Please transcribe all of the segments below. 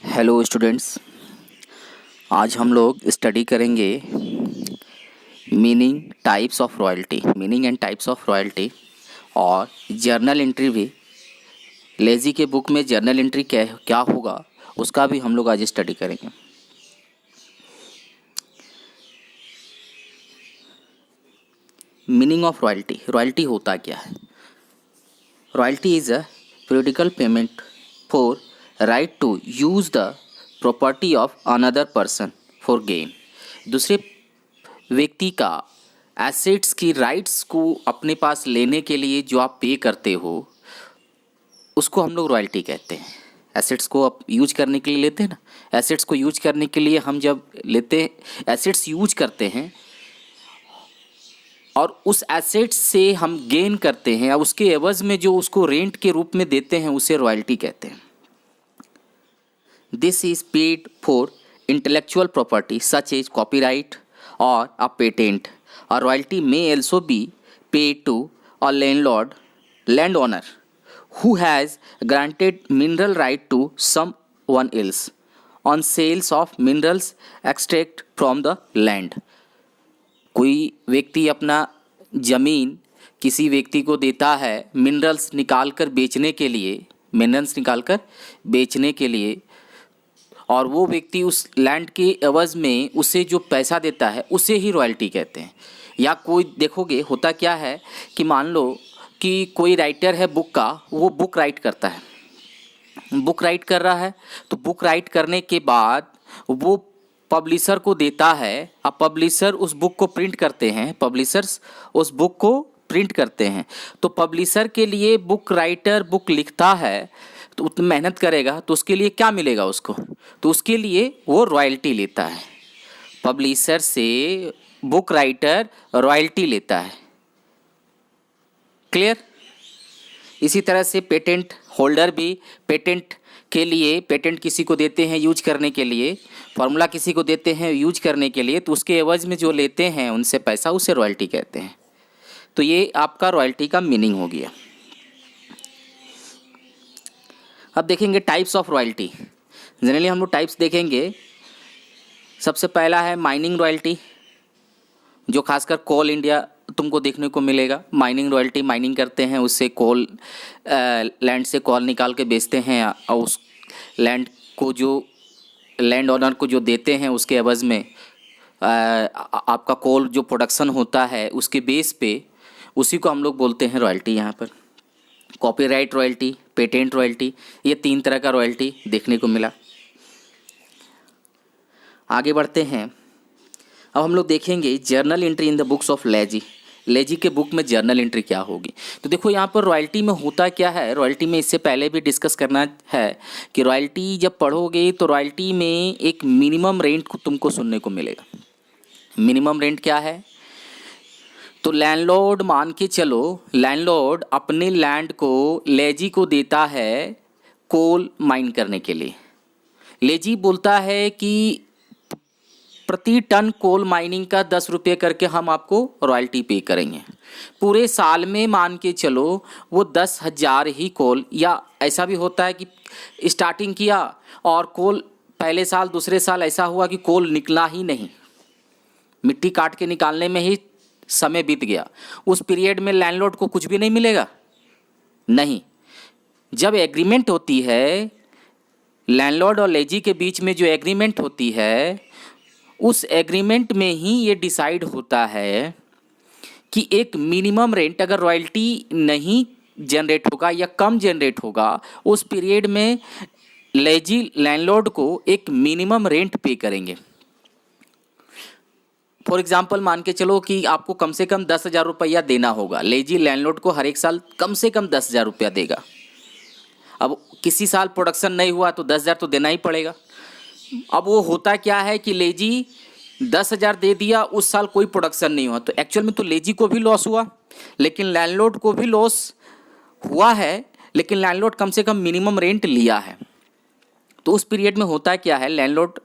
Hello students, आज हम लोग स्टडी करेंगे meaning and types of royalty और जर्नल एंट्री भी। लेजी के बुक में जर्नल एंट्री क्या क्या होगा उसका भी हम लोग आज स्टडी करेंगे। मीनिंग ऑफ रॉयल्टी, रॉयल्टी होता क्या है? Royalty is a periodical payment for right to use the property of another person for gain. दूसरे व्यक्ति का एसेट्स की राइट्स को अपने पास लेने के लिए जो आप पे करते हो उसको हम लोग रॉयल्टी कहते हैं। एसेट्स को आप यूज करने के लिए लेते हैं ना, एसेट्स को यूज करने के लिए हम जब लेते हैं एसेट्स यूज करते हैं और उस एसेट्स से हम गेन करते हैं और उसके एवज में जो उसको रेंट के रूप में देते हैं उसे रॉयल्टी कहते हैं। This is paid for intellectual property such as copyright और a patent. A royalty may also be paid to a landowner who has granted mineral right to someone else on sales of minerals extract from the land। कोई व्यक्ति अपना जमीन किसी व्यक्ति को देता है मिनरल्स निकाल कर बेचने के लिए और वो व्यक्ति उस लैंड के एवज में उसे जो पैसा देता है उसे ही रॉयल्टी कहते हैं। या कोई देखोगे होता क्या है कि मान लो कि कोई राइटर है बुक का, वो बुक राइट करता है, बुक राइट कर रहा है तो बुक राइट करने के बाद वो पब्लिशर को देता है। अब पब्लिशर उस बुक को प्रिंट करते हैं, पब्लिशर्स उस बुक को प्रिंट करते हैं। तो पब्लिशर के लिए बुक राइटर बुक लिखता है तो उतनी मेहनत करेगा तो उसके लिए क्या मिलेगा उसको, तो उसके लिए वो रॉयल्टी लेता है। पब्लिशर से बुक राइटर रॉयल्टी लेता है। क्लियर? इसी तरह से पेटेंट होल्डर भी पेटेंट के लिए, पेटेंट किसी को देते हैं यूज करने के लिए, फार्मूला किसी को देते हैं यूज करने के लिए, तो उसके एवज में जो लेते हैं उनसे पैसा उसे रॉयल्टी कहते हैं। तो ये आपका रॉयल्टी का मीनिंग हो गया। अब देखेंगे टाइप्स ऑफ रॉयल्टी। जनरली हम लोग टाइप्स देखेंगे। सबसे पहला है माइनिंग रॉयल्टी, जो खासकर कोल इंडिया तुमको देखने को मिलेगा। माइनिंग रॉयल्टी, माइनिंग करते हैं उससे कोल, लैंड से कोल निकाल के बेचते हैं और उस लैंड को जो लैंड ओनर को जो देते हैं उसके एवज में आपका कोल जो प्रोडक्शन होता है उसके बेस पे उसी को हम लोग बोलते हैं रॉयल्टी। यहाँ पर कॉपीराइट रॉयल्टी, पेटेंट रॉयल्टी, ये 3 तरह का रॉयल्टी देखने को मिला। आगे बढ़ते हैं। अब हम लोग देखेंगे journal entry in the books of lazy. Lazy के बुक में जर्नल एंट्री क्या होगी। तो देखो यहाँ पर रॉयल्टी में होता क्या है। रॉयल्टी में इससे पहले भी डिस्कस करना है कि रॉयल्टी जब पढ़ोगे तो रॉयल्टी में एक मिनिमम रेंट को तुमको सुनने को मिलेगा। मिनिमम रेंट क्या है? तो लैंडलॉर्ड, मान के चलो लैंडलॉर्ड अपने लैंड को लेजी को देता है कोल माइन करने के लिए। लेजी बोलता है कि प्रति टन कोल माइनिंग का 10 रुपये करके हम आपको रॉयल्टी पे करेंगे। पूरे साल में मान के चलो वो 10,000 ही कोल, या ऐसा भी होता है कि स्टार्टिंग किया और कोल पहले साल दूसरे साल ऐसा हुआ कि कोल निकला ही नहीं, मिट्टी काट के निकालने में ही समय बीत गया। उस पीरियड में लैंडलॉर्ड को कुछ भी नहीं मिलेगा? नहीं। जब एग्रीमेंट होती है लैंडलॉर्ड और लेजी के बीच में, जो एग्रीमेंट होती है उस एग्रीमेंट में ही ये डिसाइड होता है कि एक मिनिमम रेंट अगर रॉयल्टी नहीं जनरेट होगा या कम जनरेट होगा उस पीरियड में लेजी लैंडलॉर्ड को एक मिनिमम रेंट पे करेंगे। फॉर एग्जाम्पल मान के चलो कि आपको कम से कम 10,000 रुपया देना होगा। लेजी लैंडलॉर्ड को हर एक साल कम से कम 10,000 रुपया देगा। अब किसी साल प्रोडक्शन नहीं हुआ तो 10,000 तो देना ही पड़ेगा। अब वो होता क्या है कि लेजी 10,000 दे दिया, उस साल कोई प्रोडक्शन नहीं हुआ, तो एक्चुअल में तो लेजी को भी लॉस हुआ, लेकिन लैंडलॉर्ड को भी लॉस हुआ है, लेकिन लैंडलॉर्ड कम से कम मिनिमम रेंट लिया है। तो उस पीरियड में होता क्या है, लैंडलॉर्ड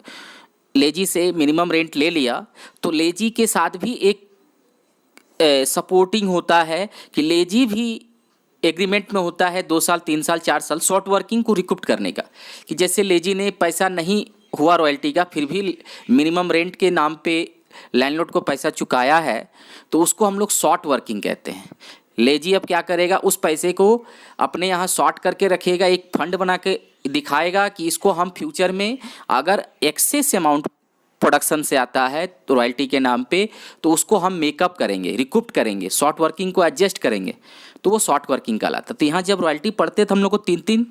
लेजी से मिनिमम रेंट ले लिया तो लेजी के साथ भी एक सपोर्टिंग होता है कि लेजी भी एग्रीमेंट में होता है 2 साल 3 साल 4 साल शॉर्ट वर्किंग को रिकूप करने का, कि जैसे लेजी ने पैसा नहीं हुआ रॉयल्टी का, फिर भी मिनिमम रेंट के नाम पे लैंडलॉर्ड को पैसा चुकाया है, तो उसको हम लोग शॉर्ट वर्किंग कहते हैं। लेजी अब क्या करेगा, उस पैसे को अपने यहाँ शॉर्ट करके रखेगा, एक फंड बना के दिखाएगा कि इसको हम फ्यूचर में अगर एक्सेस अमाउंट प्रोडक्शन से आता है तो रॉयल्टी के नाम पे, तो उसको हम मेकअप करेंगे, रिकूप करेंगे, शॉर्ट वर्किंग को एडजस्ट करेंगे, तो वो शॉर्ट वर्किंग कहलाता है। तो यहाँ जब रॉयल्टी पढ़ते तो हम लोग को 3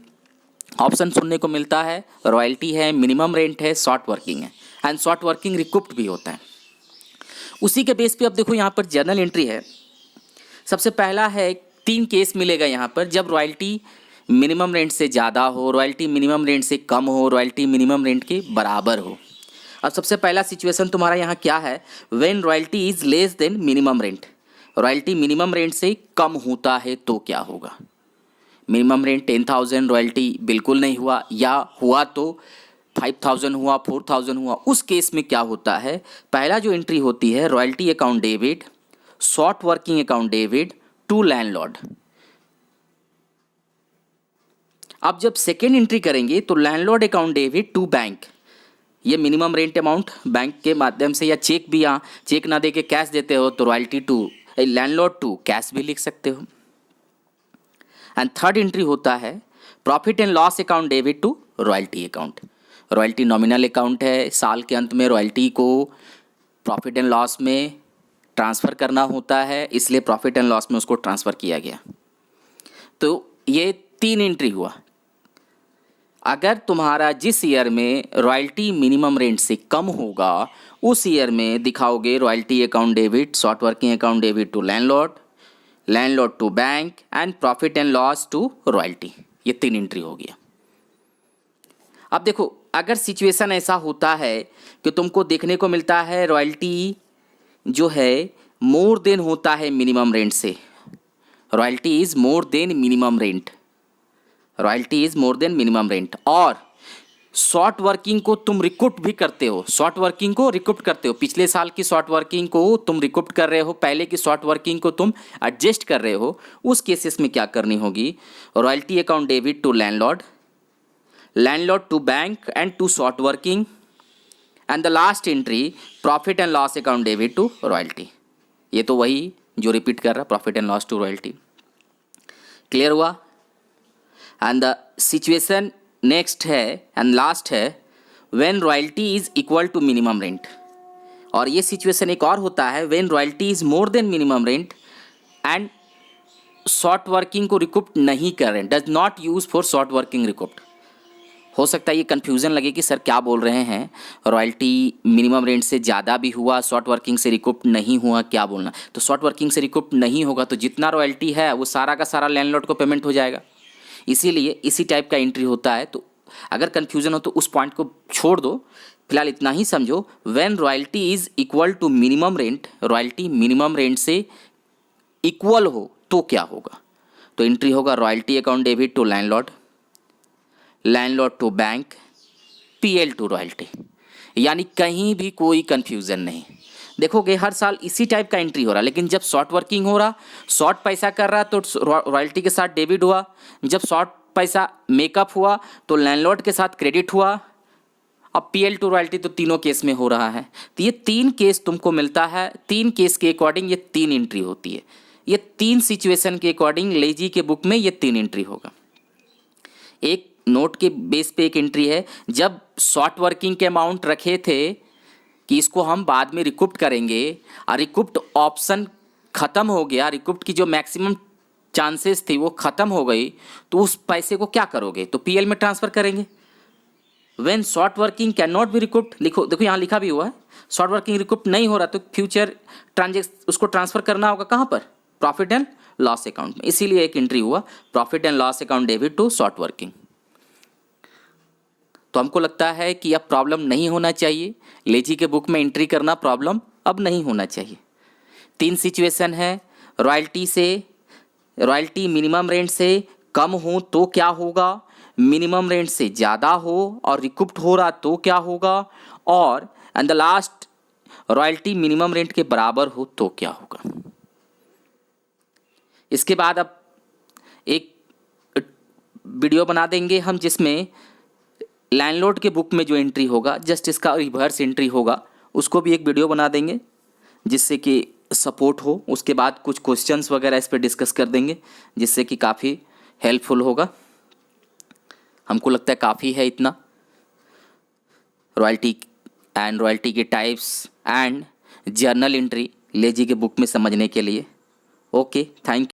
ऑप्शन सुनने को मिलता है, रॉयल्टी है, मिनिमम रेंट है, शॉर्ट वर्किंग है, एंड शॉर्ट वर्किंग रिकूप्ड भी होता है। उसी के बेस पे अब देखो यहाँ पर जर्नल एंट्री है। सबसे पहला है, 3 केस मिलेगा यहाँ पर, जब रॉयल्टी मिनिमम रेंट से ज़्यादा हो, रॉयल्टी मिनिमम रेंट से कम हो, रॉयल्टी मिनिमम रेंट के बराबर हो। अब सबसे पहला सिचुएशन तुम्हारा यहाँ क्या है, when royalty is less than minimum rent, royalty minimum rent से कम होता है तो क्या होगा। मिनिमम रेंट 10,000, रॉयल्टी बिल्कुल नहीं हुआ, या हुआ तो 5,000 हुआ, 4,000 हुआ, उस केस में क्या होता है, पहला जो एंट्री होती है, royalty account debit, short working account debit to landlord. अब जब सेकेंड एंट्री करेंगे तो landlord account debit to bank, ये मिनिमम रेंट अमाउंट बैंक के माध्यम से, या चेक भी, यहाँ चेक ना दे के कैश देते हो तो royalty to landlord to cash भी लिख सकते हो। एंड थर्ड एंट्री होता है profit and loss account debit to royalty account. Royalty nominal account है, साल के अंत में रॉयल्टी को प्रॉफिट एंड लॉस में ट्रांसफ़र करना होता है, इसलिए प्रॉफिट एंड लॉस में उसको ट्रांसफ़र किया गया। तो ये 3 एंट्री हुआ। अगर तुम्हारा जिस ईयर में रॉयल्टी मिनिमम रेंट से कम होगा, उस ईयर में दिखाओगे royalty account debit, short working account debit to landlord, landlord to bank, and profit and loss to royalty. ये 3 एंट्री हो गया। अब देखो, अगर सिचुएशन ऐसा होता है कि तुमको देखने को मिलता है रॉयल्टी जो है मोर देन होता है मिनिमम रेंट से, royalty is more than minimum rent, royalty is more than minimum rent, और शॉर्ट वर्किंग को तुम रिकूप भी करते हो, शॉर्ट वर्किंग को रिकूप करते हो, पिछले साल की शॉर्ट वर्किंग को तुम रिकूप कर रहे हो, पहले की शॉर्ट वर्किंग को तुम एडजस्ट कर रहे हो, उस केसेस में क्या करनी होगी, royalty account debit to landlord, landlord to bank and to short working, and the last entry profit and loss account debit to royalty. ये तो वही जो रिपीट कर रहा, profit and loss to royalty. Clear हुआ। एंड द सिचुएशन नेक्स्ट है and last है, when royalty is equal to minimum rent, और ये सिचुएशन एक और होता है, when royalty is more than minimum rent and short working को रिकूप नहीं कर रहे हैं, does not use for short working recouped. हो सकता है ये कन्फ्यूज़न लगे कि सर क्या बोल रहे हैं, रॉयल्टी मिनिमम रेंट से ज़्यादा भी हुआ, शॉर्ट वर्किंग से रिकूप नहीं हुआ, क्या बोलना। तो शॉर्ट वर्किंग से रिकूप नहीं होगा तो जितना रॉयल्टी है वो सारा का सारा लैंडलॉर्ड को पेमेंट हो जाएगा, इसीलिए इसी टाइप का एंट्री होता है। तो अगर कन्फ्यूज़न हो तो उस पॉइंट को छोड़ दो, फिलहाल इतना ही समझो, when royalty is equal to minimum rent, royalty minimum rent से इक्वल हो तो क्या होगा। तो एंट्री होगा royalty account debit to landlord, landlord to bank, PL to royalty, यानी कहीं भी कोई कन्फ्यूज़न नहीं। देखोगे हर साल इसी टाइप का एंट्री हो रहा, लेकिन जब शॉर्ट वर्किंग हो रहा, शॉर्ट पैसा कर रहा तो रॉयल्टी के साथ डेबिट हुआ, जब शॉर्ट पैसा मेकअप हुआ तो लैंडलॉर्ड के साथ क्रेडिट हुआ, अब पीएल टू रॉयल्टी तो तीनों केस में हो रहा है। तो ये 3 केस तुमको मिलता है, 3 केस के अकॉर्डिंग ये 3 एंट्री होती है, ये 3 सिचुएशन के अकॉर्डिंग लेजी के बुक में ये 3 एंट्री होगा। एक नोट के बेस पे एक एंट्री है, जब शॉर्ट वर्किंग के अमाउंट रखे थे कि इसको हम बाद में रिकूप्ड करेंगे, और रिकूप्ड ऑप्शन ख़त्म हो गया, रिकूप्ड की जो मैक्सिमम चांसेस थी वो ख़त्म हो गई, तो उस पैसे को क्या करोगे, तो पीएल में ट्रांसफ़र करेंगे। When short working can not be recouped, लिखो, देखो यहाँ लिखा भी हुआ है, शॉर्ट वर्किंग रिकूप्ड नहीं हो रहा तो फ्यूचर ट्रांजेक्शन उसको ट्रांसफ़र करना होगा कहाँ पर, प्रॉफिट एंड लॉस अकाउंट में, इसीलिए एक एंट्री हुआ profit and loss account debit to short working. तो हमको लगता है कि अब प्रॉब्लम नहीं होना चाहिए, लेजी के बुक में एंट्री करना प्रॉब्लम अब नहीं होना चाहिए। 3 सिचुएशन है, रॉयल्टी मिनिमम रेंट से कम हो तो क्या होगा, मिनिमम रेंट से ज़्यादा हो और रिकूप्ड हो रहा तो क्या होगा, और and the last royalty minimum rent के बराबर हो तो क्या होगा। इसके बाद अब वीडियो बना देंगे हम जिसमें लैंडलॉर्ड के बुक में जो एंट्री होगा जस्ट इसका रिवर्स एंट्री होगा, उसको भी एक वीडियो बना देंगे जिससे कि सपोर्ट हो। उसके बाद कुछ क्वेश्चंस वगैरह इस पर डिस्कस कर देंगे जिससे कि काफ़ी हेल्पफुल होगा। हमको लगता है काफ़ी है इतना, रॉयल्टी एंड रॉयल्टी के types and journal entry lazy के बुक में समझने के लिए। Okay, thank